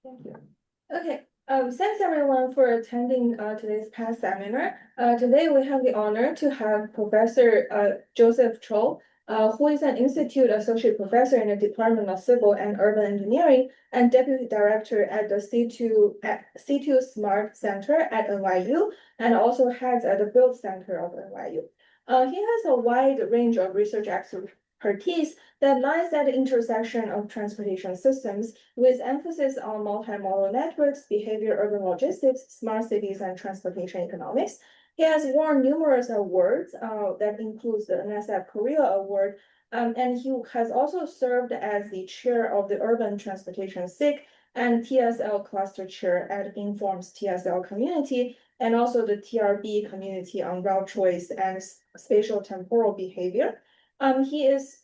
Thank you. Okay, thanks everyone for attending today's past seminar. Today we have the honor to have Professor Joseph Chow, who is an Institute Associate Professor in the Department of Civil and Urban Engineering and Deputy Director at the C2 Smart Center at NYU, and also heads at the Build Center of NYU. He has a wide range of research expertise that lies at the intersection of transportation systems with emphasis on multimodal networks, behavior urban logistics, smart cities, and transportation economics. He has won numerous awards that includes the NSF Korea Award, and he has also served as the chair of the Urban Transportation SIG and TSL Cluster Chair at Informs TSL Community, and also the TRB Community on Route Choice and Spatial Temporal Behavior. He is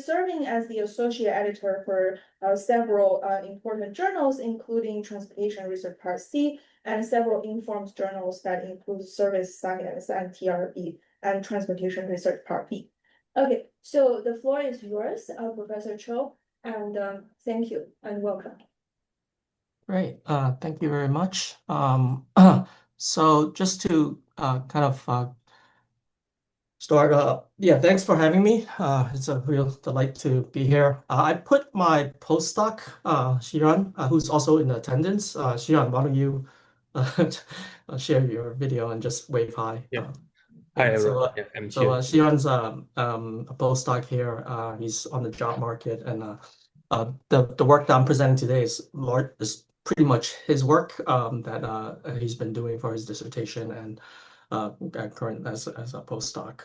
serving as the associate editor for several important journals, including Transportation Research Part C and several informed journals that include Service Science and TRB and Transportation Research Part B. Okay, so the floor is yours, Professor Cho, and thank you and welcome. Great. Thank you very much. So just to kind of start, yeah, thanks for having me. It's a real delight to be here. I put my postdoc, Shiran, who's also in attendance. Shiran, why don't you share your video and just wave hi? Yeah. Hi, everyone. Yeah, I'm So here. Shiran's a postdoc here. He's on the job market, and the work that I'm presenting today is pretty much his work that he's been doing for his dissertation and current as a postdoc.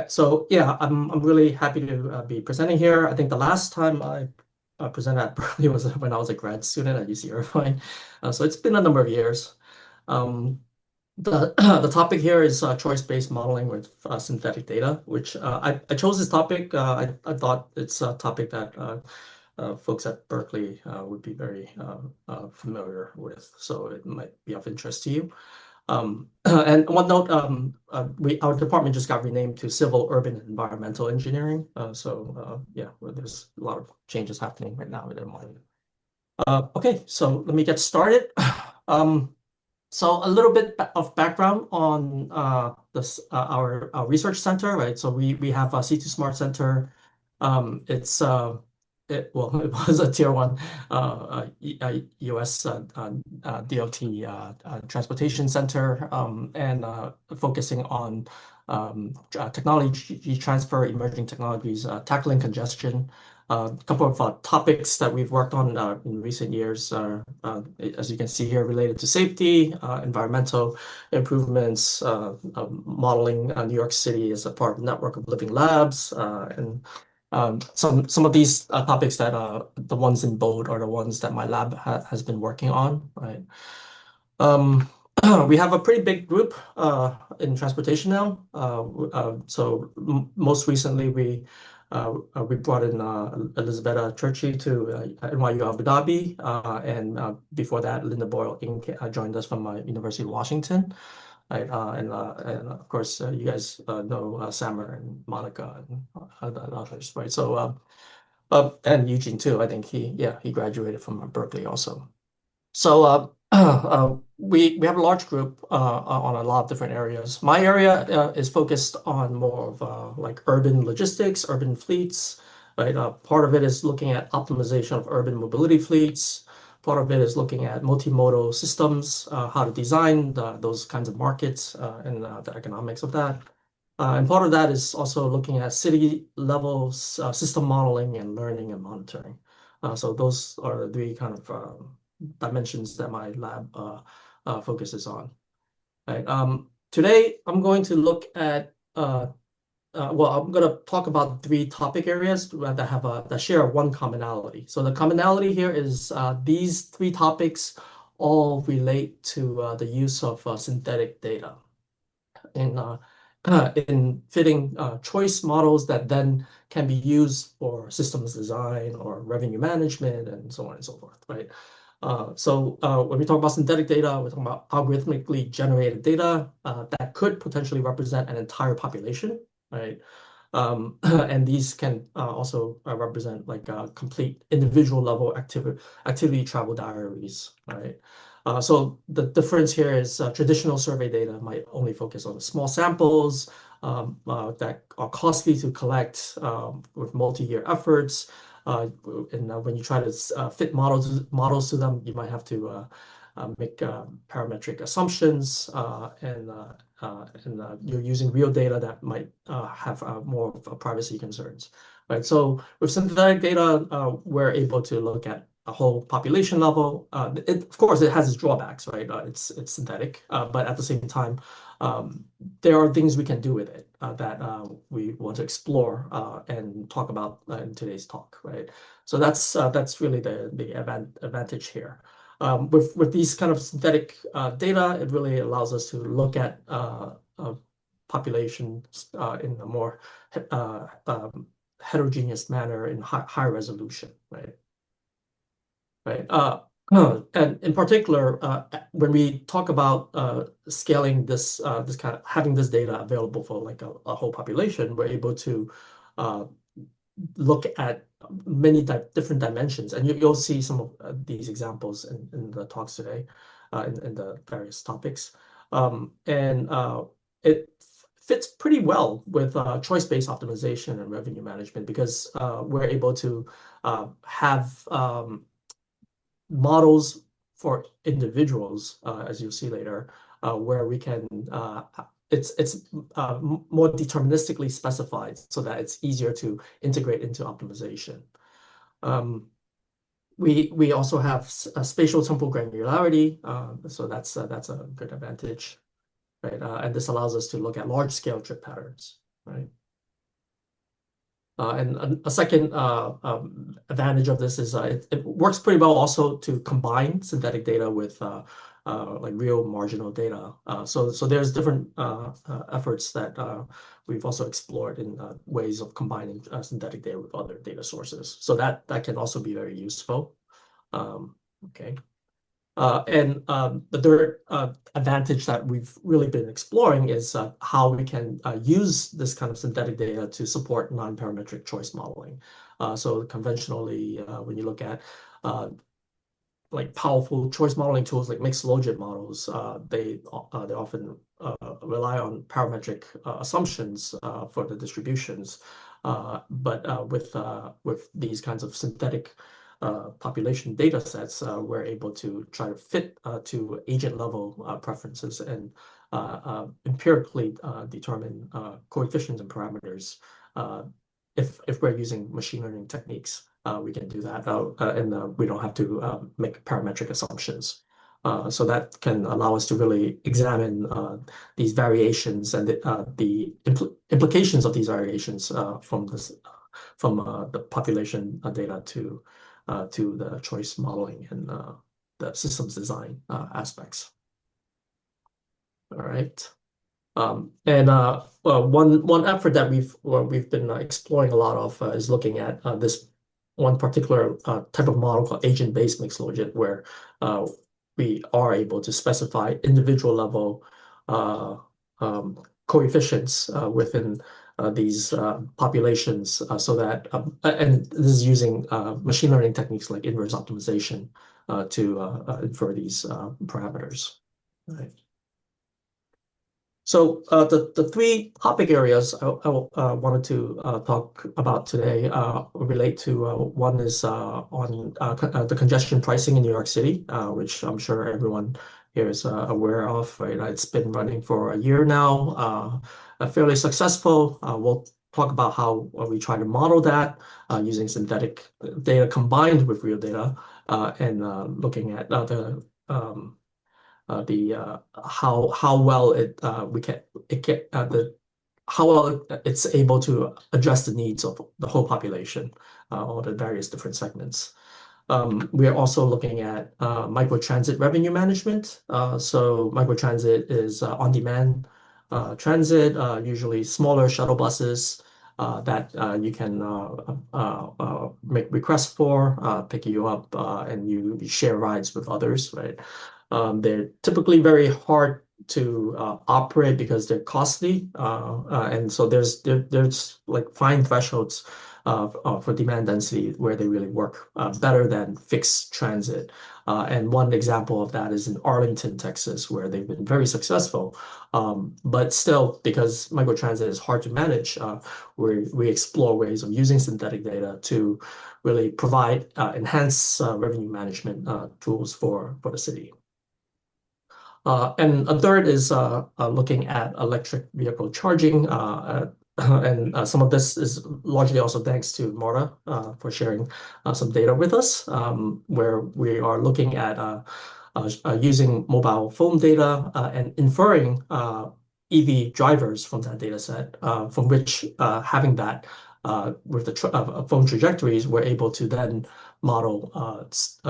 So yeah, I'm really happy to be presenting here. I think the last time I presented at Berkeley was when I was a grad student at UC Irvine. So it's been a number of years. The topic here is choice-based modeling with synthetic data, which I chose this topic. I thought it's a topic that folks at Berkeley would be very familiar with, so it might be of interest to you. And one note, our department just got renamed to Civil, Urban, and Environmental Engineering. Yeah, there's a lot of changes happening right now in MIT. Okay, so let me get started. So a little bit of background on our research center, right? So we have a C2 Smart Center. It's it was a tier one US DOT transportation center, and focusing on technology transfer, emerging technologies, tackling congestion. A couple of topics that we've worked on in recent years are, as you can see here, related to safety, environmental improvements, modeling New York City as a part of the network of living labs, and some of these topics that the ones in bold are the ones that my lab has been working on, right? We have a pretty big group in transportation now. So most recently we brought in Elizabetta Churchy to NYU Abu Dhabi, and before that, Linda Boyle joined us from University of Washington. Right, and of course, you guys know Samer and Monica and others, right? So, and Eugene too. I think he graduated from Berkeley also. So we have a large group on a lot of different areas. My area is focused on more of like urban logistics, urban fleets, right? Part of it is looking at optimization of urban mobility fleets. Part of it is looking at multimodal systems, how to design those kinds of markets and the economics of that. And part of that is also looking at city levels, system modeling and learning and monitoring. So those are the three kind of dimensions that my lab focuses on. Right. Today, I'm going to look at, well, I'm going to talk about three topic areas that share one commonality. So the commonality here is these three topics all relate to the use of synthetic data in fitting choice models that then can be used for systems design or revenue management and so on and so forth, right? So when we talk about synthetic data, we're talking about algorithmically generated data that could potentially represent an entire population, right? And these can also represent like complete individual level activity travel diaries, right? So the difference here is traditional survey data might only focus on small samples that are costly to collect with multi-year efforts. And when you try to fit models to them, you might have to make parametric assumptions, and you're using real data that might have more of privacy concerns, right? So with synthetic data, we're able to look at a whole population level. Of course, it has its drawbacks, right? It's synthetic, but at the same time, there are things we can do with it that we want to explore and talk about in today's talk, right? So that's really the advantage here. With these kind of synthetic data, it really allows us to look at populations in a more heterogeneous manner in high resolution, right? Right. And in particular, when we talk about scaling this kind of having this data available for like a whole population, we're able to uh, look at many different dimensions, and you'll see some of these examples in the talks today, in the various topics, and it fits pretty well with choice-based optimization and revenue management because we're able to have models for individuals, as you'll see later, where we can it's more deterministically specified so that it's easier to integrate into optimization. We also have spatial temporal granularity, so that's a good advantage, right? And this allows us to look at large scale trip patterns, right? And a second advantage of this is it works pretty well also to combine synthetic data with like real marginal data. So there's different efforts that we've also explored in ways of combining synthetic data with other data sources. So that can also be very useful. Okay. And the third advantage that we've really been exploring is how we can use this kind of synthetic data to support non-parametric choice modeling. So conventionally, when you look at like powerful choice modeling tools like mixed logit models, they often rely on parametric assumptions for the distributions. But with these kinds of synthetic population data sets, we're able to try to fit to agent level preferences and empirically determine coefficients and parameters. If we're using machine learning techniques, we can do that, and we don't have to make parametric assumptions. So that can allow us to really examine these variations and the implications of these variations from the population data to the choice modeling and the systems design aspects. All right. And well, one effort that we've been exploring a lot of is looking at this one particular type of model called agent-based mixed logit, where we are able to specify individual level coefficients within these populations, so that and this is using machine learning techniques like inverse optimization to infer these parameters. Right. So the three topic areas I wanted to talk about today relate to one is on the congestion pricing in New York City, which I'm sure everyone here is aware of, right? It's been running for a year now, fairly successful. We'll talk about how we try to model that using synthetic data combined with real data, and looking at how well it's able to address the needs of the whole population, all the various different segments. We are also looking at microtransit revenue management. So microtransit is on-demand transit, usually smaller shuttle buses that you can make requests for, pick you up, and you share rides with others, right? They're typically very hard to operate because they're costly, and so there's like fine thresholds for demand density where they really work better than fixed transit. And one example of that is in Arlington, Texas, where they've been very successful. But still, because microtransit is hard to manage, we explore ways of using synthetic data to really provide enhanced revenue management tools for the city. And a third is looking at electric vehicle charging. And some of this is largely also thanks to Marta for sharing some data with us, where we are looking at using mobile phone data and inferring EV drivers from that data set, from which having that with the phone trajectories, we're able to then model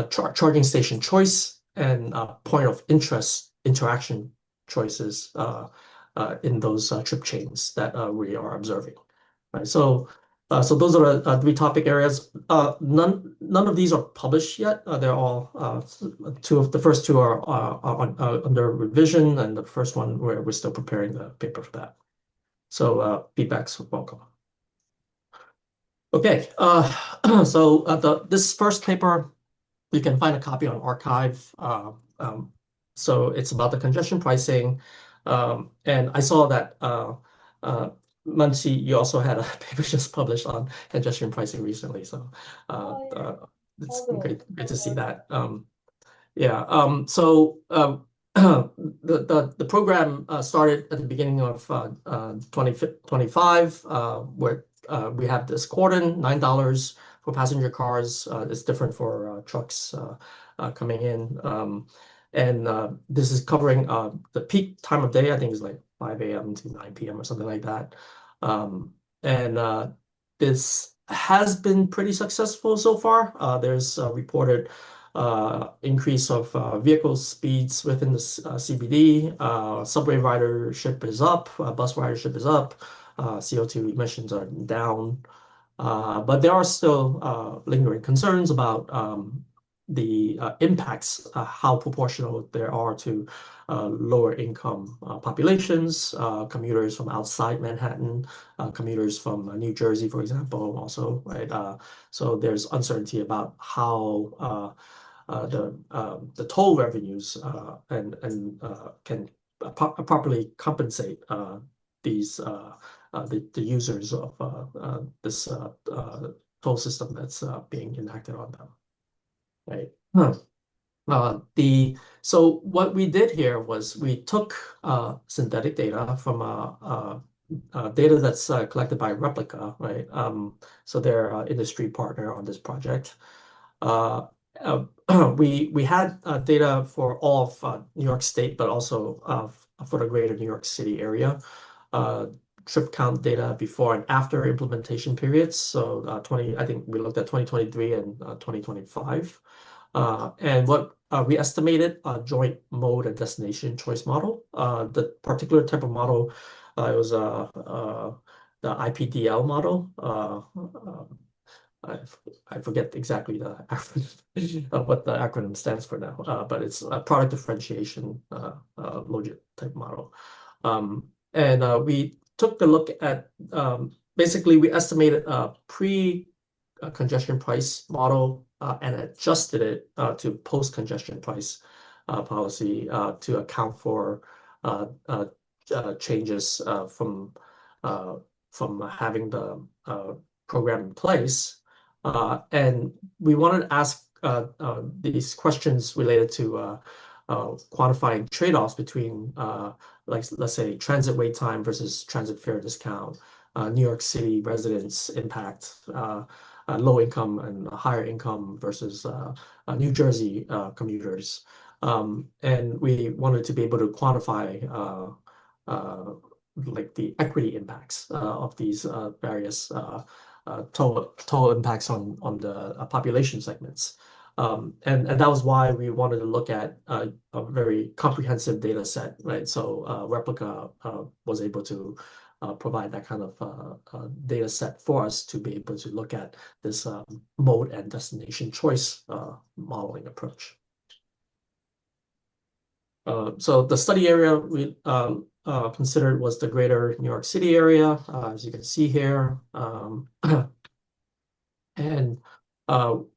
charging station choice and point of interest interaction choices in those trip chains that we are observing. Right. So those are the three topic areas. None of these are published yet. They're all the first two are under revision, and the first one we're still preparing the paper for that. So feedback's welcome. Okay. So this first paper, you can find a copy on arXiv. So it's about the congestion pricing. And I saw that Muncie, you also had a paper just published on congestion pricing recently. So it's great to see that. Yeah. So the program started at the beginning of 2025, where we have this cordon, $9 for passenger cars. It's different for trucks coming in. And this is covering the peak time of day. I think it's like 5 a.m. to 9 p.m. or something like that. And this has been pretty successful so far. There's reported increase of vehicle speeds within the CBD. Subway ridership is up, bus ridership is up, CO2 emissions are down. But there are still lingering concerns about the impacts, how proportional there are to lower income populations, commuters from outside Manhattan, commuters from New Jersey, for example, also, right? So there's uncertainty about how the toll revenues and can properly compensate these the users of this toll system that's being enacted on them, right? So what we did here was we took synthetic data from data that's collected by Replica, right? So they're an industry partner on this project. Uh, we had data for all of New York State, but also for the greater New York City area. Trip count data before and after implementation periods. So I think we looked at 2023 and 2025. And what we estimated a joint mode and destination choice model. The particular type of model, it was the IPDL model. I forget exactly the acronym of what the acronym stands for now, but it's a product differentiation logic type model. And we took a look at basically we estimated a pre-congestion price model and adjusted it to post-congestion price policy to account for changes from having the program in place. And we wanted to ask these questions related to quantifying trade-offs between, like, let's say, transit wait time versus transit fare discount, New York City residents' impact, low income and higher income versus New Jersey commuters. And we wanted to be able to quantify like the equity impacts of these various total impacts on the population segments. And that was why we wanted to look at a very comprehensive data set, right? So Replica was able to provide that kind of data set for us to be able to look at this mode and destination choice modeling approach. So the study area we considered was the greater New York City area, as you can see here. And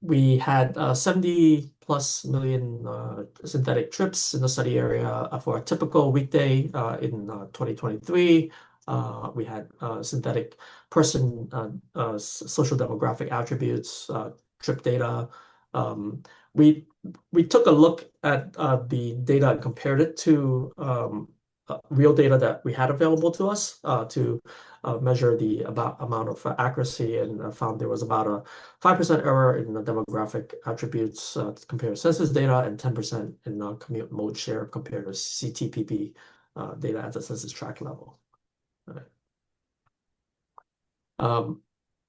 we had 70 plus million synthetic trips in the study area for a typical weekday in 2023. We had synthetic person social demographic attributes, trip data. Um, we we took a look at the data and compared it to real data that we had available to us to measure the amount of accuracy, and found there was about a 5% error in the demographic attributes compared to census data, and 10% in commute mode share compared to CTPP data at the census tract level. All right.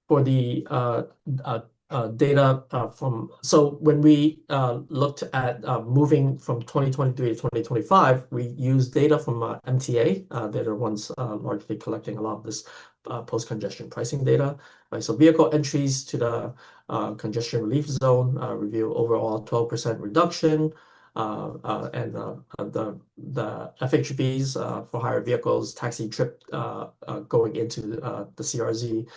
For the data so when we looked at moving from 2023 to 2025, we used data from MTA. They're the ones largely collecting a lot of this post-congestion pricing data. Right? So vehicle entries to the congestion relief zone review overall 12% reduction. And the FHVs for higher vehicles, taxi trip going into the CRZ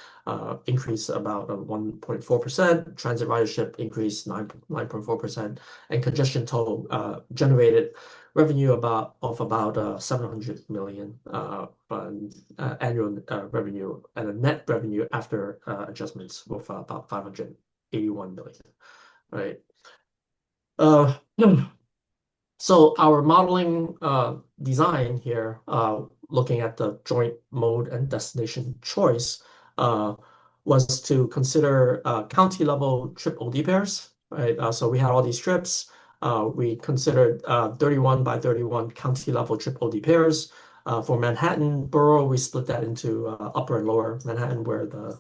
increase about 1.4%, transit ridership increased 9.4%, and congestion toll generated revenue of about 700 million annual revenue, and a net revenue after adjustments of about 581 million, right? So our modeling design here, looking at the joint mode and destination choice, was to consider county level trip OD pairs, right? So we had all these trips. We considered 31 by 31 county level trip OD pairs. For Manhattan borough, we split that into upper and lower Manhattan, where the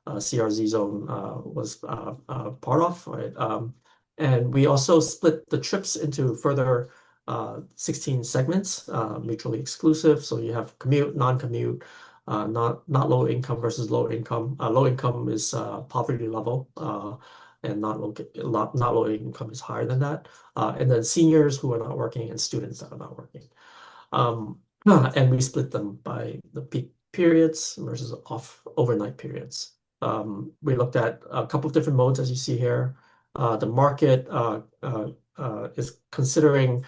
CRZ zone was part of, right? And we also split the trips into further 16 segments, mutually exclusive. So you have commute, non-commute, not low income versus low income. Low income is poverty level, and not low income is higher than that. And then seniors who are not working and students that are not working. And we split them by the peak periods versus overnight periods. We looked at a couple of different modes, as you see here. The market is considering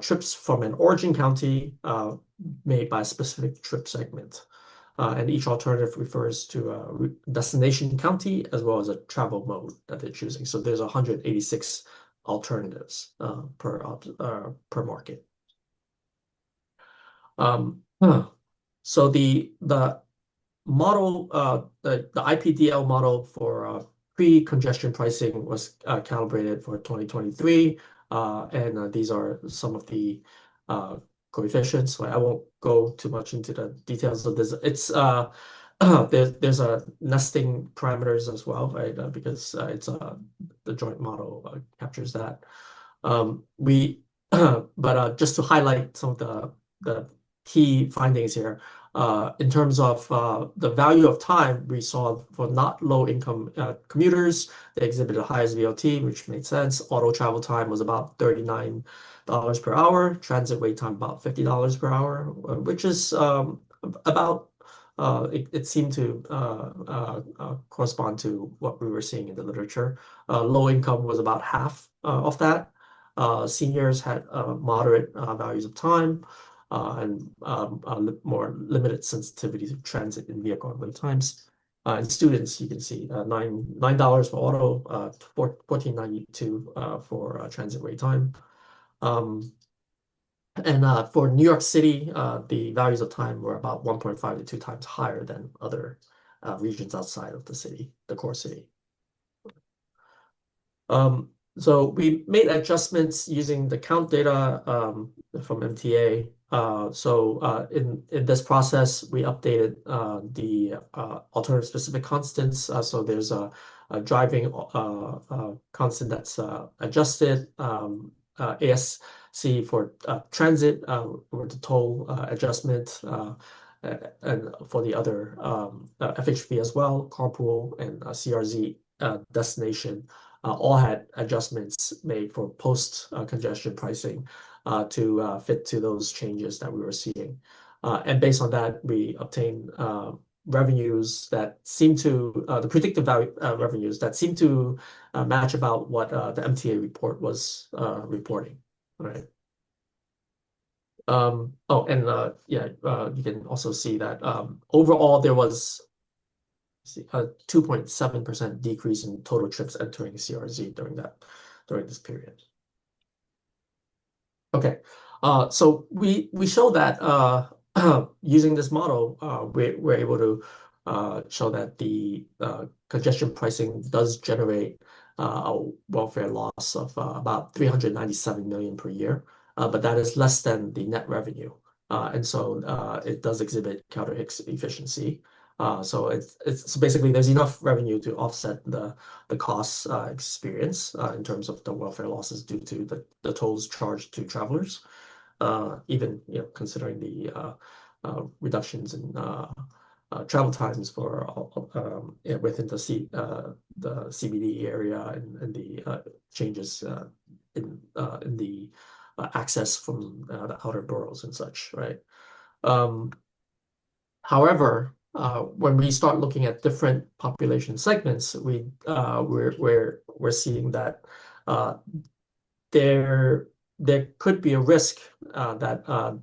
trips from an origin county made by a specific trip segment. And each alternative refers to a destination county as well as a travel mode that they're choosing. So there's 186 alternatives per market. So the model, the IPDL model for pre-congestion pricing was calibrated for 2023, and these are some of the coefficients. So I won't go too much into the details of this. It's there's a nesting parameters as well, right? Because it's the joint model captures that. But just to highlight some of the key findings here. In terms of the value of time, we saw for not low-income commuters, they exhibited the highest VLT, which made sense. Auto travel time was about $39 per hour. Transit wait time about $50 per hour, which is about it seemed to correspond to what we were seeing in the literature. Low income was about half of that. Seniors had moderate values of time. And more limited sensitivity to transit in vehicle and wait times. And students, you can see $9 for auto, $14.92 for transit wait time. And for New York City, the values of time were about 1.5 to 2 times higher than other regions outside of the city, the core city. So we made adjustments using the count data from MTA. In this process, we updated the alternative specific constants. So there's a driving constant that's adjusted, ASC for transit, or the toll adjustment, and for the other FHV as well, carpool and CRZ destination. All had adjustments made for post congestion pricing to fit to those changes that we were seeing. And based on that, we obtained revenues that seem to the predictive value revenues that seem to match about what the MTA report was reporting. All right. Oh, and yeah, you can also see that overall there was a 2.7% decrease in total trips entering CRZ during this period. Okay, so we show that using this model, we're able to show that the congestion pricing does generate a welfare loss of about 397 million per year, but that is less than the net revenue, and so it does exhibit counter-Hicks efficiency. So basically there's enough revenue to offset the costs experience in terms of the welfare losses due to the tolls charged to travelers, even considering the reductions in travel times for within the CBD area and the changes in the access from the outer boroughs and such, right? However, when we start looking at different population segments, we're seeing that there could be a risk that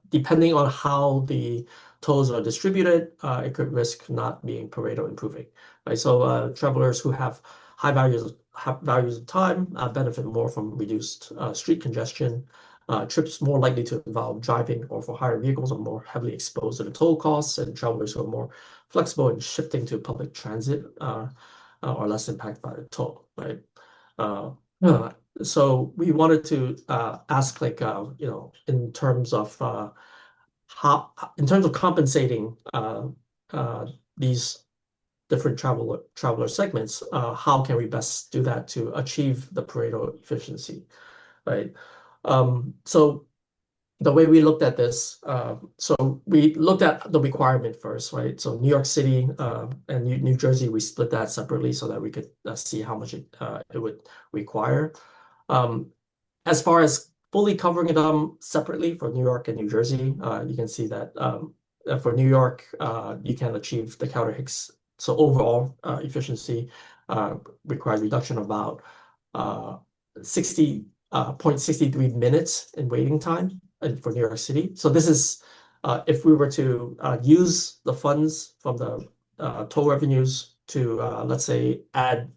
depending on how the tolls are distributed, it could risk not being Pareto improving. Right? So travelers who have high values of time benefit more from reduced street congestion. Trips more likely to involve driving or for higher vehicles are more heavily exposed to the toll costs, and travelers who are more flexible in shifting to public transit are less impacted by the toll, right? So we wanted to ask, like, in terms of compensating these different traveler segments, how can we best do that to achieve the Pareto efficiency, right? So the way we looked at this, so we looked at the requirement first, right? So New York City and New Jersey, we split that separately so that we could see how much it would require. As far as fully covering them separately for New York and New Jersey, you can see that for New York, you can achieve the counter-Hicks. So overall efficiency requires reduction of about 60.63 minutes in waiting time for New York City. So this is if we were to use the funds from the toll revenues to let's say add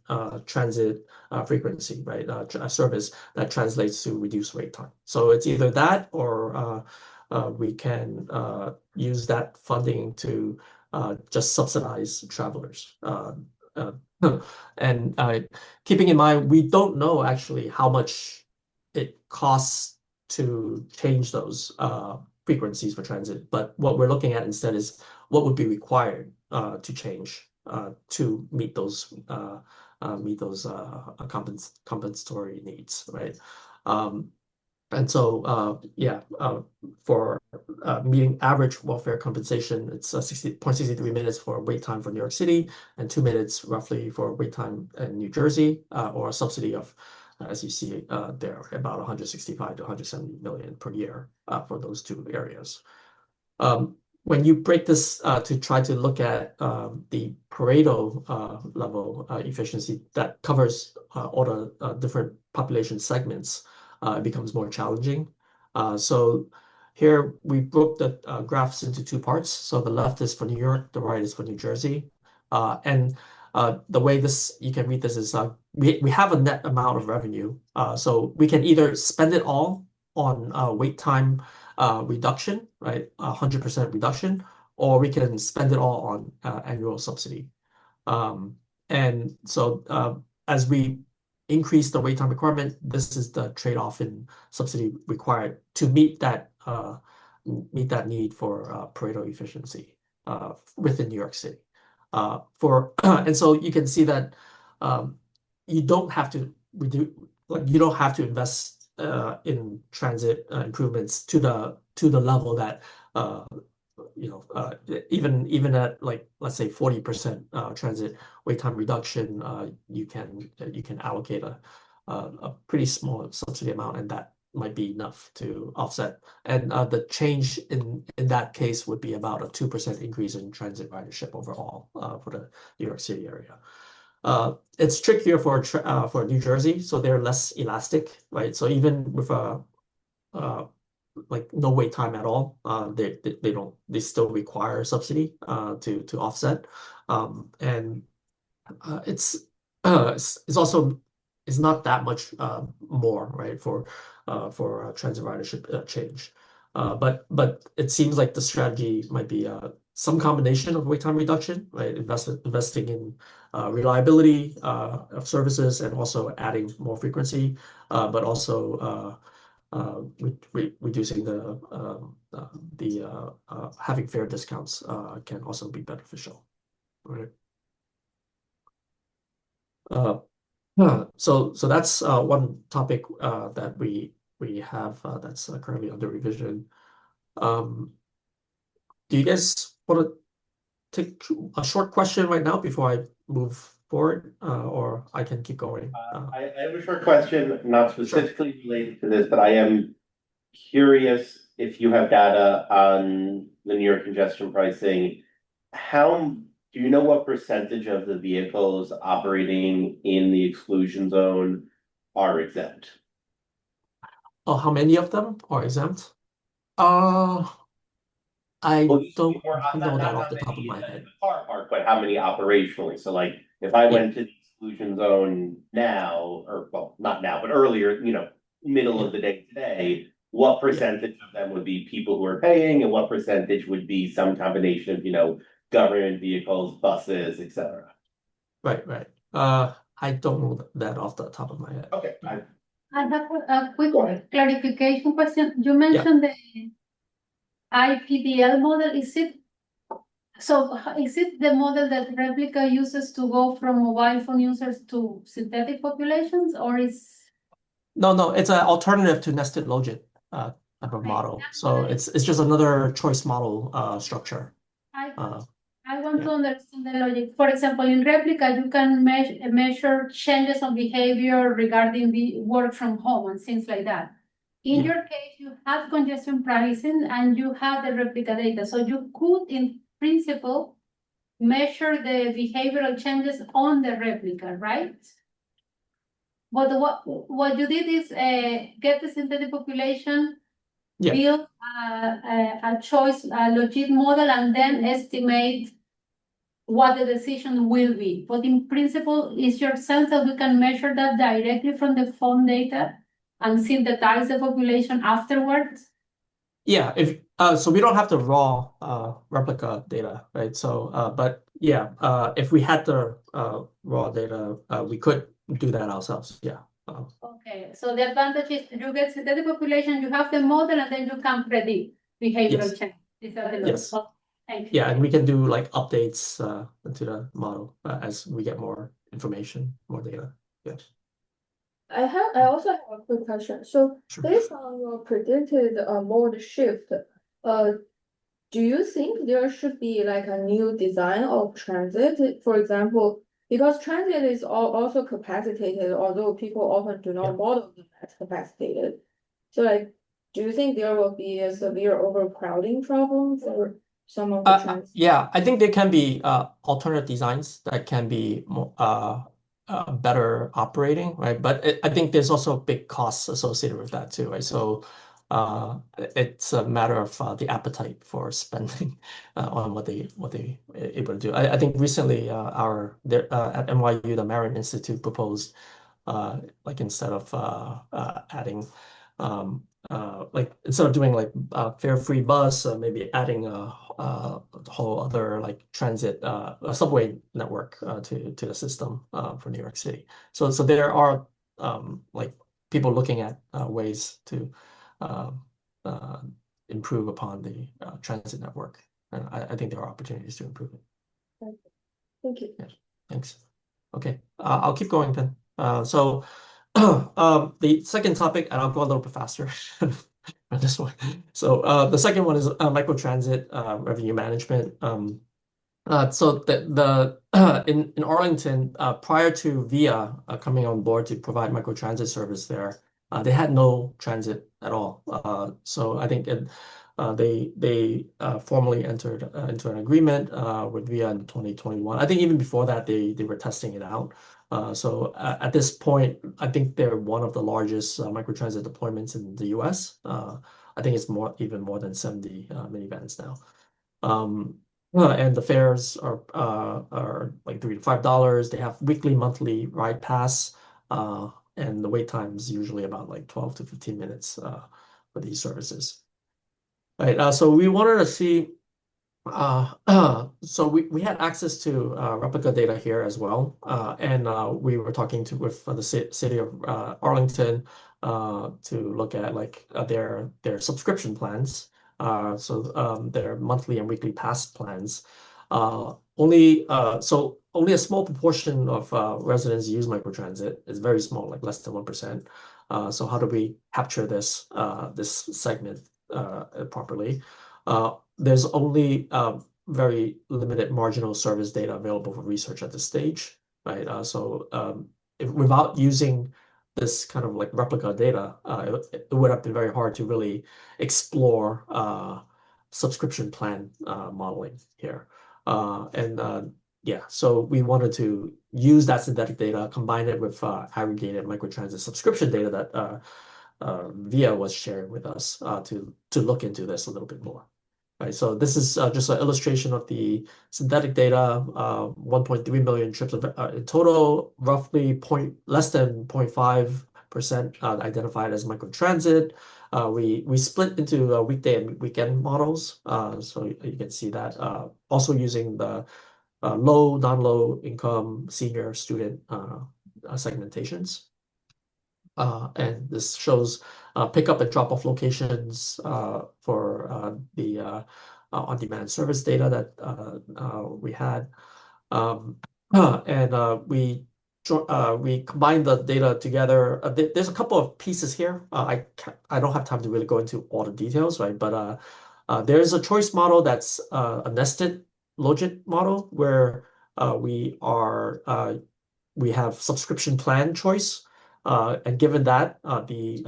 transit frequency, right? A service that translates to reduced wait time. So it's either that or we can use that funding to just subsidize travelers. And keeping in mind, we don't know actually how much it costs to change those frequencies for transit, but what we're looking at instead is what would be required to change to meet those compensatory needs, right? And so yeah, for meeting average welfare compensation, it's 60.63 minutes for wait time for New York City and 2 minutes roughly for wait time in New Jersey, or a subsidy of, as you see there, about 165 to 170 million per year for those two areas. When you break this to try to look at the Pareto level efficiency that covers all the different population segments, it becomes more challenging. So here we broke the graphs into two parts. So the left is for New York, the right is for New Jersey. And the way you can read this is we have a net amount of revenue. So we can either spend it all on wait time reduction, right? 100% reduction, or we can spend it all on annual subsidy. And so as we increase the wait time requirement, this is the trade-off in subsidy required to meet that need for Pareto efficiency within New York City. And so you can see that you don't have to invest in transit improvements to the level that even at, like, let's say 40% transit wait time reduction, you can allocate a pretty small subsidy amount, and that might be enough to offset. And the change in that case would be about a 2% increase in transit ridership overall for the New York City area. It's trickier for New Jersey, so they're less elastic, right? So even with like no wait time at all, they still require subsidy to offset. And it's also it's not that much more, right, for transit ridership change. But it seems like the strategy might be some combination of wait time reduction, right? Investing in reliability of services and also adding more frequency, but also reducing the having fare discounts can also be beneficial, right? So that's one topic that we have that's currently under revision. Do you guys want to take a short question right now before I move forward, or I can keep going? I have a short question, not specifically related to this, but I am curious if you have data on the New York congestion pricing. How do you know what percentage of the vehicles operating in the exclusion zone are exempt? Oh, how many of them are exempt? Uh, I Well, this would be don't more, know not that how off the top of many my in the head. car park, but how many operationally. So like, if I Yeah. went to the exclusion zone now, or well, not now, but earlier, middle of the day today, what percentage of them would be people who are paying, and what percentage would be some combination of, government vehicles, buses, et cetera? Right. I don't know that off the top of my head. Okay, I have a quick Go ahead. clarification question. You mentioned the IPDL model. Is it the model that Replica uses to go from mobile phone users to synthetic populations, or is No, it's an alternative to nested logit type of model. So it's just another choice model structure. I want Yeah. to understand the logic. For example, in Replica, you can measure changes of behavior regarding the work from home and things like that. In Yeah. your case, you have congestion pricing and you have the Replica data. So you could, in principle, measure the behavioral changes on the Replica, right? But what you did is get the synthetic population, Yeah. build a choice, a logit model, and then estimate what the decision will be. But in principle, is your sense that we can measure that directly from the phone data and synthesize the population afterwards? Yeah, so we don't have the raw replica data, right? So but yeah, if we had the raw data, we could do that ourselves. Yeah. Okay, so the advantage is you get synthetic population, you have the model, and then you can predict behavioral Yes. change. These are the Yes. Oh, thank you. Yeah, and we can do like updates into the model as we get more information, more data. Yes. I also have a quick question. So Sure. based on your predicted mode shift, do you think there should be like a new design of transit? For example, because transit is also capacitated, although people often do Yeah. not model them as capacitated. So like, do you think there will be a severe overcrowding problem for some of the transit? Yeah, I think there can be alternate designs that can be more better operating, right? But I think there's also big costs associated with that too, right? So it's a matter of the appetite for spending on what they able to do. I think recently at NYU the Marin Institute proposed like instead of adding like instead of doing like fare-free bus, maybe adding a whole other like transit a subway network to the system for New York City. So there are like people looking at ways to um, improve upon the transit network, and I think there are opportunities to improve it. Thank you. Yes, thanks. Okay, I'll keep going then. So the second topic, and I'll go a little bit faster on this one. So the second one is microtransit revenue management. So the in Arlington, prior to VIA coming on board to provide microtransit service there, they had no transit at all. So I think they formally entered into an agreement with VIA in 2021. I think even before that, they were testing it out. So at this point, I think they're one of the largest microtransit deployments in the US. I think it's even more than 70 minivans now. And the fares are like $3 to $5. They have weekly, monthly ride pass, and the wait time is usually about like 12 to 15 minutes for these services. Right. So we wanted to see. So we had access to replica data here as well, and we were talking with the city of Arlington to look at like their subscription plans. So their monthly and weekly pass plans. Only a small proportion of residents use microtransit. It's very small, like less than 1%. So how do we capture this segment properly? There's only very limited marginal service data available for research at this stage, right? Without using this kind of like replica data, it would have been very hard to really explore subscription plan modeling here. Yeah, so we wanted to use that synthetic data, combine it with aggregated microtransit subscription data that VIA was sharing with us to look into this a little bit more. Right, so this is just an illustration of the synthetic data, 1.3 million trips in total, roughly less than 0.5% identified as microtransit. We split into weekday and weekend models, so you can see that. Also using the low, non-low income, senior student segmentations. And this shows pickup and drop-off locations for the on-demand service data that we had. And we combined the data together. There's a couple of pieces here. I don't have time to really go into all the details, right? But there's a choice model that's a nested logit model where we have subscription plan choice. And given that the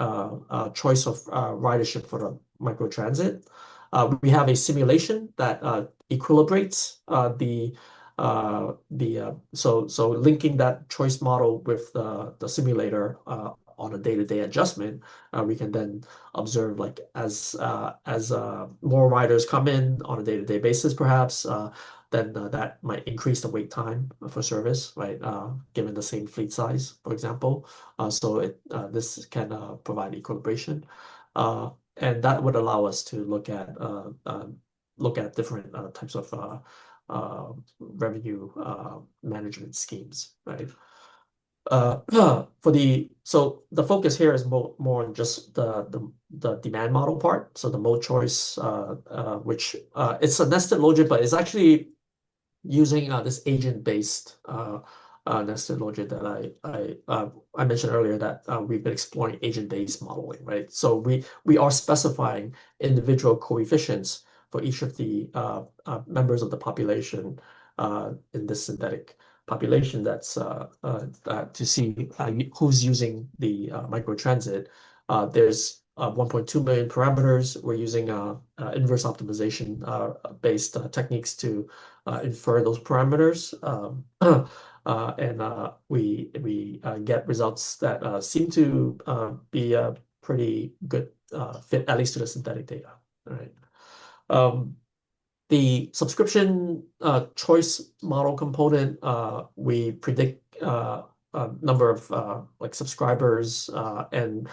choice of ridership for the microtransit, we have a simulation that equilibrates so linking that choice model with the simulator on a day-to-day adjustment, we can then observe like as more riders come in on a day-to-day basis, perhaps then that might increase the wait time for service, right? Given the same fleet size, for example. So this can provide equilibration. And that would allow us to look at different types of revenue management schemes, right? So the focus here is more on just the demand model part. So the mode choice, which it's a nested logit, but it's actually using this agent-based nested logit that I mentioned earlier that we've been exploring agent-based modeling, right? So we are specifying individual coefficients for each of the members of the population in this synthetic population that's to see who's using the microtransit. There's 1.2 million parameters. We're using inverse optimization based techniques to infer those parameters. And we get results that seem to be a pretty good fit, at least to the synthetic data. All right. The subscription choice model component, we predict a number of like subscribers and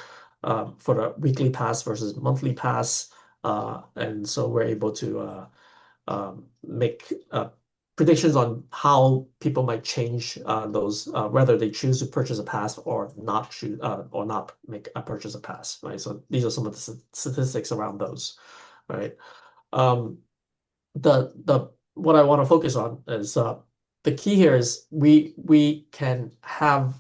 for the weekly pass versus monthly pass. And so we're able to make predictions on how people might change those, whether they choose to purchase a pass or not choose or not make a purchase a pass, right? So these are some of the statistics around those, right? What I want to focus on is the key here is we can have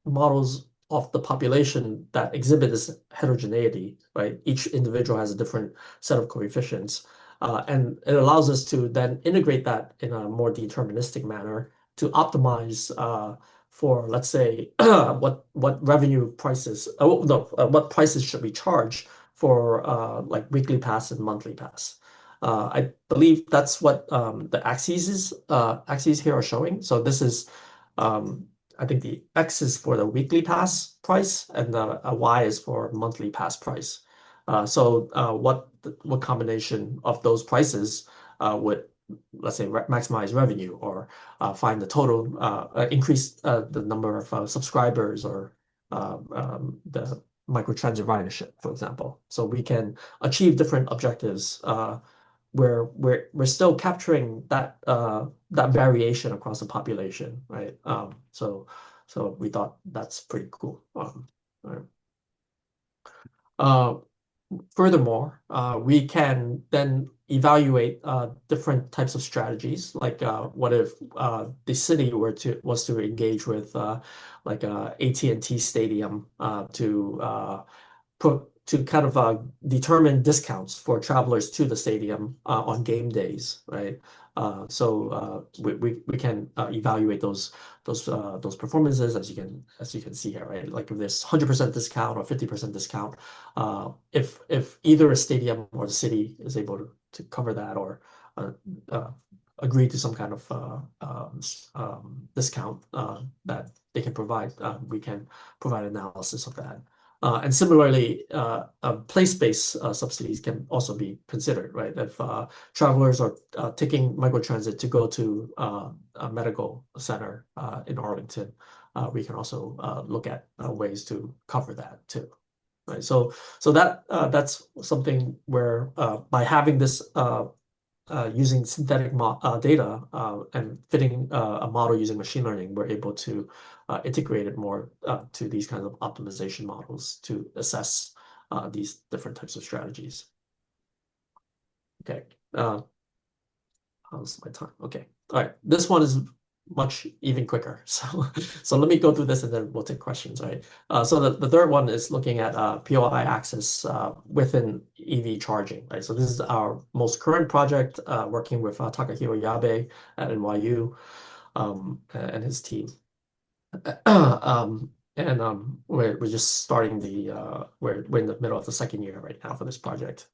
models of the population that exhibit this heterogeneity, right? Each individual has a different set of coefficients, and it allows us to then integrate that in a more deterministic manner to optimize for, let's say, what revenue prices, no, what prices should we charge for like weekly pass and monthly pass. I believe that's what the axes here are showing. So this is, I think the X is for the weekly pass price, and the Y is for monthly pass price. So what combination of those prices would, let's say, maximize revenue, or find the total, increase the number of subscribers, or the microtransit ridership, for example. So we can achieve different objectives where we're still capturing that that variation across the population, right? So we thought that's pretty cool. Right. Furthermore, we can then evaluate different types of strategies, like what if the city was to engage with like a AT&T Stadium to kind of determine discounts for travelers to the stadium on game days, right? So we can evaluate those performances, as you can see here, right? Like if there's 100% discount or 50% discount, if either a stadium or the city is able to cover that, or uh, agree to some kind of discount that they can provide, we can provide analysis of that. And similarly, place-based subsidies can also be considered, right? If travelers are taking microtransit to go to a medical center in Arlington, we can also look at ways to cover that too, right? So that's something where by having this using synthetic data and fitting a model using machine learning, we're able to integrate it more to these kinds of optimization models to assess these different types of strategies. Okay, how's my time? Okay, all right. This one is much even quicker. So let me go through this and then we'll take questions, right? So the third one is looking at POI access within EV charging, right? So this is our most current project, working with Takahiro Yabe at NYU and his team. We're just starting we're in the middle of the second year right now for this project.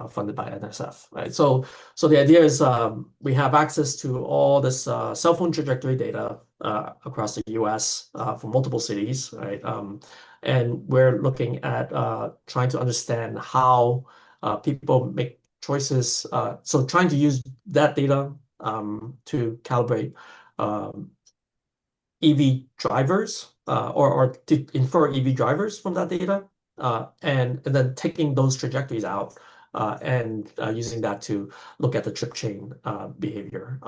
Funded by NSF, right? So the idea is we have access to all this cell phone trajectory data across the US for multiple cities, right? And we're looking at trying to understand how people make choices. So trying to use that data to calibrate EV drivers or to infer EV drivers from that data, and then taking those trajectories out and using that to look at the trip chain behavior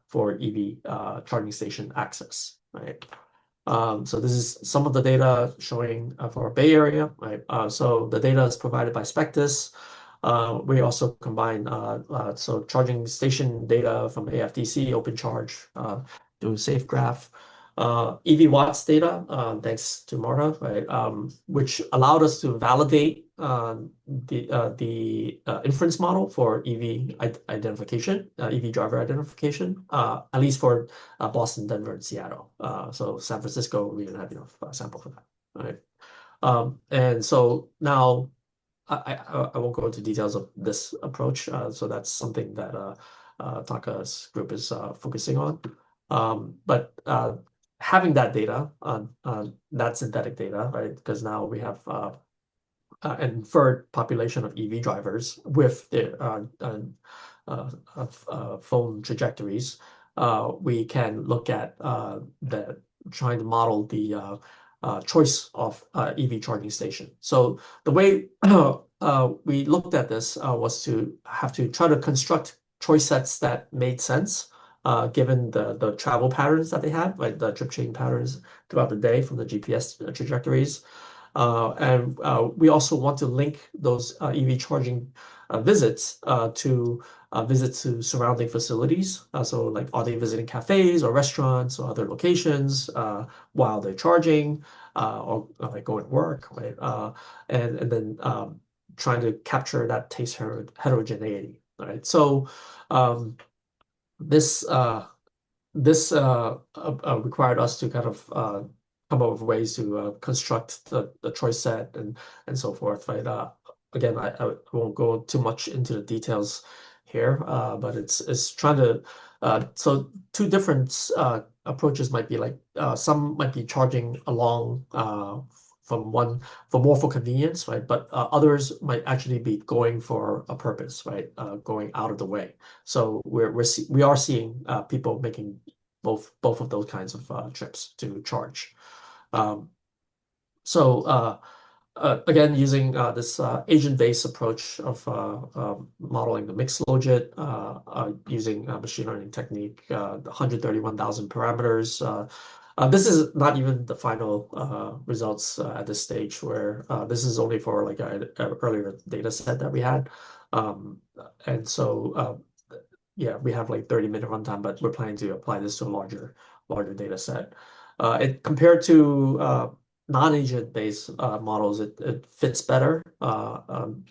for EV charging station access, right? So this is some of the data showing for our Bay Area, right? So the data is provided by Spectus. We also combine so charging station data from AFDC, OpenCharge, do SafeGraph. EV watts data, thanks to Marta, right? Which allowed us to validate the inference model for EV identification, EV driver identification, at least for Boston, Denver, and Seattle. So San Francisco, we didn't have enough sample for that, right? And so now I won't go into details of this approach. So that's something that Taka's group is focusing on. But having that data, that synthetic data, right? Because now we have an inferred population of EV drivers with their phone trajectories. We can look at trying to model the choice of EV charging station. So the way we looked at this was to have to try to construct choice sets that made sense given the travel patterns that they had, like the trip chain patterns throughout the day from the GPS trajectories. And we also want to link those EV charging visits to visits to surrounding facilities. So like, are they visiting cafes or restaurants or other locations while they're charging, or like going to work, right? And then trying to capture that taste heterogeneity, right? So this this required us to kind of come up with ways to construct the choice set and so forth, right? Again, I won't go too much into the details here, but it's trying to so two different approaches might be like some might be charging along from one for more for convenience, right? But others might actually be going for a purpose, right? Going out of the way. So we are seeing people making both of those kinds of trips to charge. So again, using this agent-based approach of modeling the mixed logit, using machine learning technique, 131,000 parameters. This is not even the final results at this stage, where this is only for like an earlier data set that we had. And so yeah, we have like 30-minute runtime, but we're planning to apply this to a larger data set. It compared to non-agent based models, it fits better. And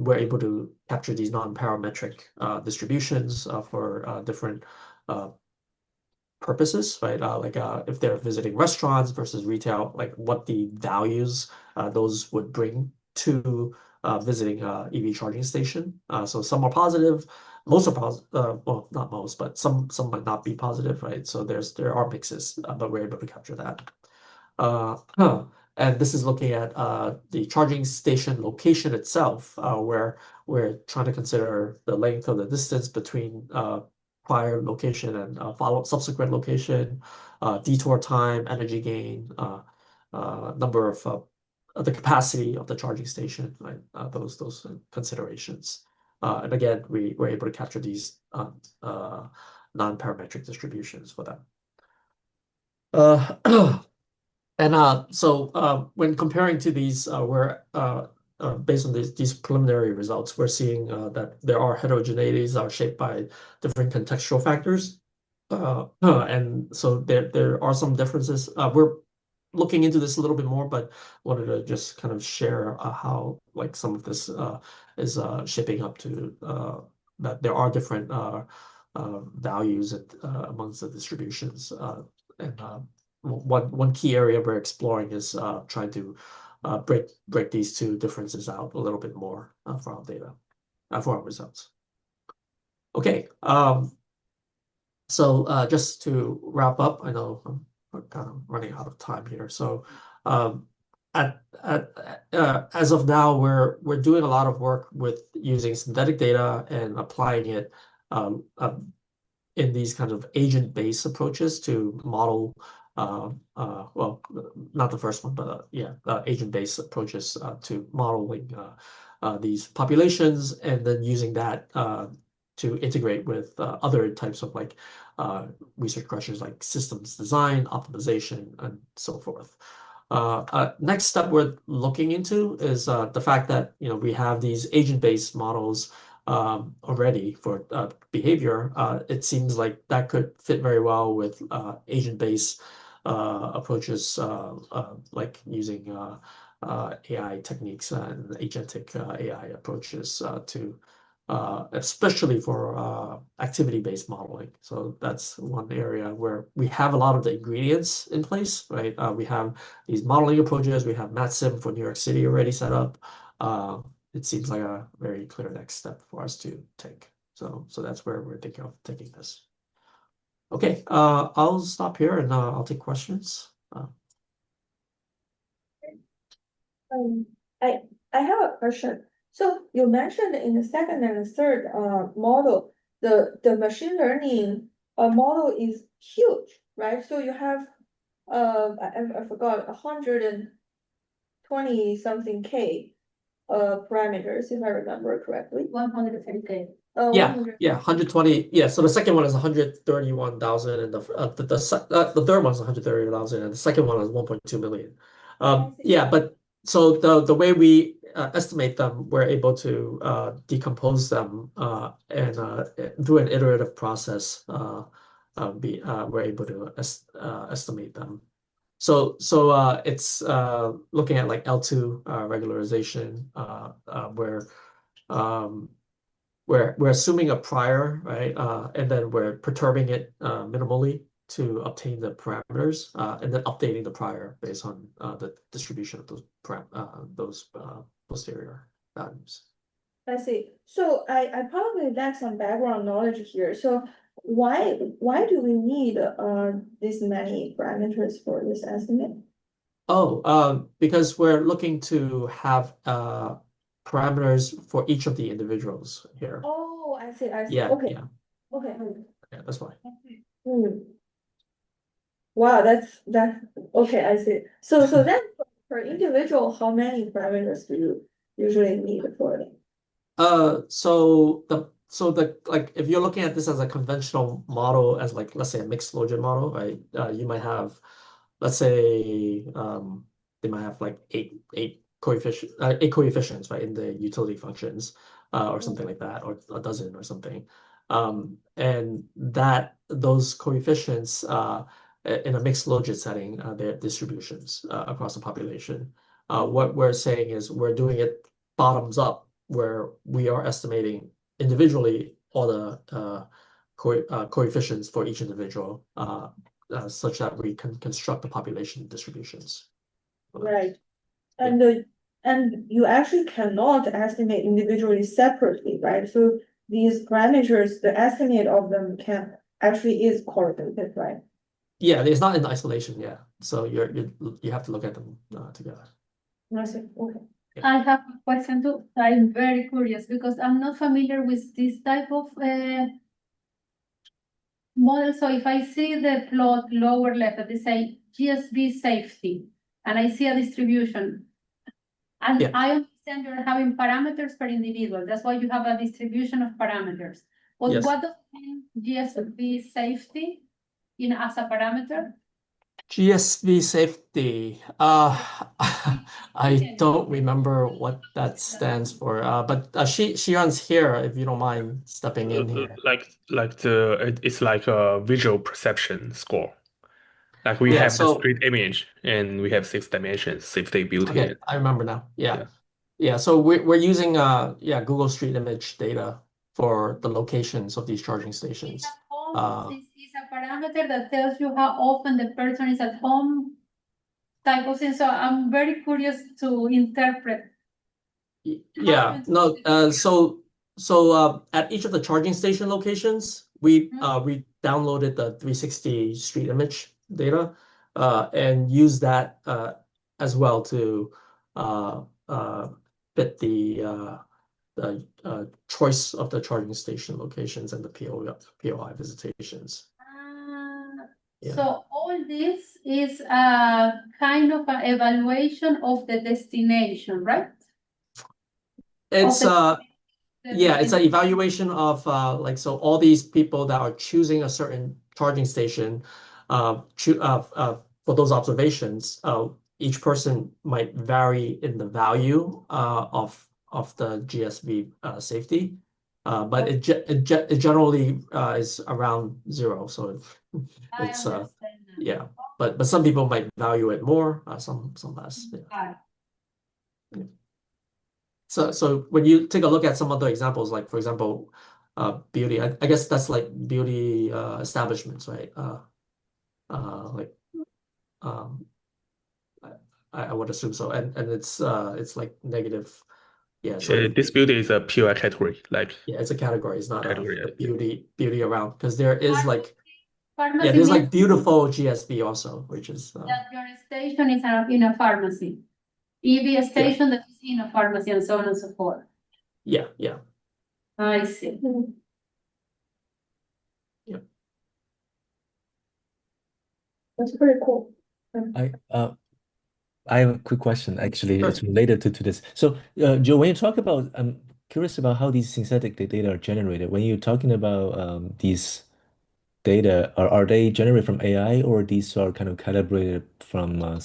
we're able to capture these non-parametric distributions for different purposes, right? Like if they're visiting restaurants versus retail, like what the values those would bring to visiting EV charging station. So some are positive, most are positive. Well, not most, but some might not be positive, right? So there are mixes, but we're able to capture that. And this is looking at the charging station location itself, where we're trying to consider the length of the distance between prior location and subsequent location, detour time, energy gain, number of the capacity of the charging station, right? Those considerations. And again, we were able to capture these non-parametric distributions for them. And so when comparing to these, based on these preliminary results, we're seeing that there are heterogeneities are shaped by different contextual factors. And so there are some differences. We're looking into this a little bit more, but wanted to just kind of share how like some of this is shaping up to that there are different values amongst the distributions. And one key area we're exploring is trying to break these two differences out a little bit more for our data, for our results. Okay, so just to wrap up, I know I'm kind of running out of time here. So as of now, we're doing a lot of work with using synthetic data and applying it in these kinds of agent-based approaches to model, well, not the first one, but yeah, agent-based approaches to modeling these populations, and then using that to integrate with other types of like research questions like systems design, optimization, and so forth. Next step we're looking into is the fact that we have these agent-based models already for behavior. It seems like that could fit very well with agent-based approaches, like using AI techniques and agentic AI approaches to especially for activity-based modeling. So that's one area where we have a lot of the ingredients in place, right? We have these modeling approaches. We have MatSim for New York City already set up. It seems like a very clear next step for us to take. So that's where we're thinking of taking this. Okay, I'll stop here and I'll take questions. I have a question. So you mentioned in the second and the third model, the machine learning model is huge, right? So you have I forgot 120 something K parameters, if I remember correctly. 110K. Yeah, 120. Yeah, so the second one is 131,000, and the third one is 130,000, and the second one is 1.2 million. Yeah, but so the way we estimate them, we're able to decompose them and through an iterative process. We're able to estimate them. So it's looking at like L2 regularization, where we're assuming a prior, right? And then we're perturbing it minimally to obtain the parameters, and then updating the prior based on the distribution of those posterior values. I see. So I probably lack some background knowledge here. So why do we need this many parameters for this estimate? Oh, because we're looking to have parameters for each of the individuals here. Oh, I see. Yeah, Okay. yeah, Okay. yeah, that's why. Hmm. Wow, that okay, I see. So then for individual, how many parameters do you usually need for it? So the like if you're looking at this as a conventional model as like let's say a mixed logit model, right? You might have let's say they might have like eight coefficients, right, in the utility functions or something like that, or a dozen or something. And that those coefficients in a mixed logit setting, they're distributions across the population. What we're saying is we're doing it bottoms up where we are estimating individually all the coefficients for each individual, such that we can construct the population distributions. Right. And you actually cannot estimate individually separately, right? So these parameters, the estimate of them can actually is correlated, right? Yeah, it's not in isolation. Yeah, so you have to look at them together. I see. Okay. I have a question too. I'm very curious because I'm not familiar with this type of model. So if I see the plot lower left that they say GSB safety, and I see a distribution, and Yeah. I understand you're having parameters per individual. That's why you have a distribution of parameters. But Yes. what does GSB safety as a parameter? GSV safety. I don't remember what that stands for. But Xian's here if you don't mind stepping in here. It's like a visual perception score. Like we Yeah, have the so street image and we have 6 dimensions, safety, beauty. okay, I remember now. Yeah. Yeah. Yeah, so we're using Google Street Image data for the locations of these charging stations. Is a parameter that tells you how often the person is at home type of thing. So I'm very curious to interpret. Yeah, no, at each of the charging station locations, we downloaded the 360 street image data and use that as well to fit the choice of the charging station locations and the POI visitations. Yeah. So all this is kind of an evaluation of the destination, right? It's Yeah, it's an evaluation of so all these people that are choosing a certain charging station, for those observations, each person might vary in the value of the GSV safety, but it generally is around 0. So I it's understand now. yeah, but some people might value it more, some less. Yeah. Right. So when you take a look at some other examples, like for example, beauty, I guess that's like beauty establishments, right? Like um, I would assume so, and it's like negative, yeah. So This beauty is a POI category, like yeah, it's a category. It's not category. a beauty around because there is like Pharmacy there's like means beautiful GSV also, which is that your station is in a pharmacy. EV station that is in a pharmacy and so on and so forth. yeah. I see. That's pretty cool. I have a quick question. Actually, Sure. it's related to this. So, Joe, when you talk about, I'm curious about how these synthetic data are generated. When you're talking about these data, are they generated from AI or these are kind of calibrated from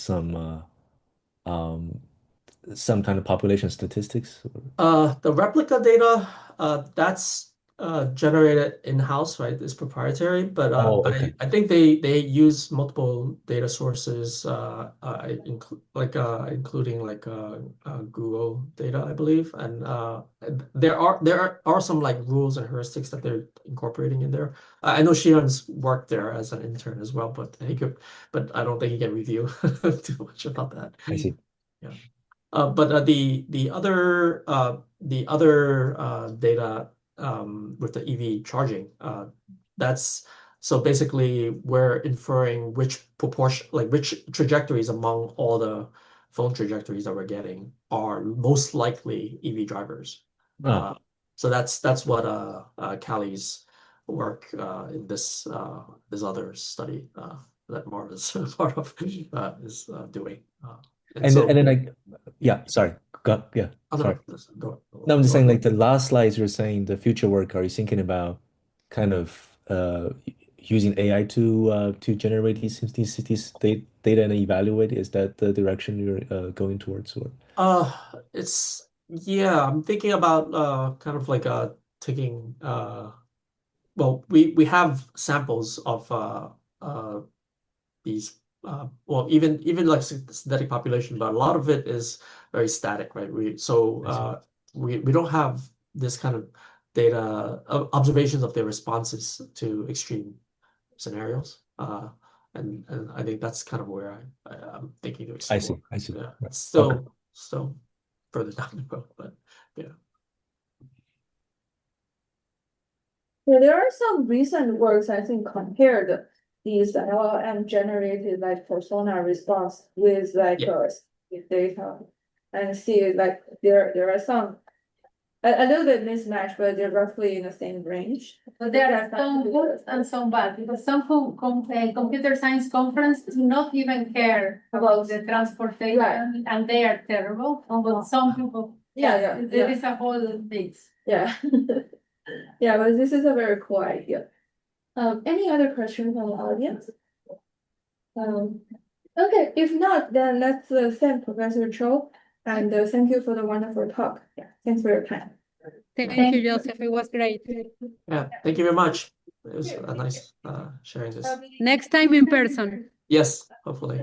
some kind of population statistics? The replica data, that's generated in-house, right? It's proprietary, but Oh, okay. I think they use multiple data sources, including Google data, I believe, and there are some like rules and heuristics that they're incorporating in there. I know Shiran's worked there as an intern as well, but I don't think he can review too much about that. I see. Yeah. But the other data with the EV charging, that's so basically we're inferring which proportion, like which trajectories among all the phone trajectories that we're getting are most likely EV drivers. Ah, So that's what Callie's work in this other study that Marv is part of is doing. And and so then like, yeah, sorry. Yeah, sorry. go No, I'm just on. saying like the last slides you're saying the future work, are you thinking about kind of using AI to generate these data and evaluate? Is that the direction you're going towards or? Yeah, I'm thinking about kind of like taking well, we have samples of uh these well, even like synthetic population, but a lot of it is very static, right? I see. We don't have this kind of data observations of their responses to extreme scenarios. And I think that's kind of where I'm thinking to I explore. see. I see. Yeah, Right. it's Okay. still further down the road, but yeah. Yeah, there are some recent works, I think, compared these LLM generated like persona response with like Yeah. data and see like there are some a little bit mismatched, but they're roughly in the same range. But there are some good and some bad, because some computer science conference do not even care about the transportation, and they are terrible. But some people, there is a whole mix. Yeah. Yeah, but this is a very cool idea. Any other questions from the audience? Okay, if not, then let's thank Professor Cho and thank you for the wonderful talk. Yeah, thanks for your time. Thank you, Joseph. It was great. Yeah, thank you very much. It was a nice sharing this. Next time in person. Yes, hopefully.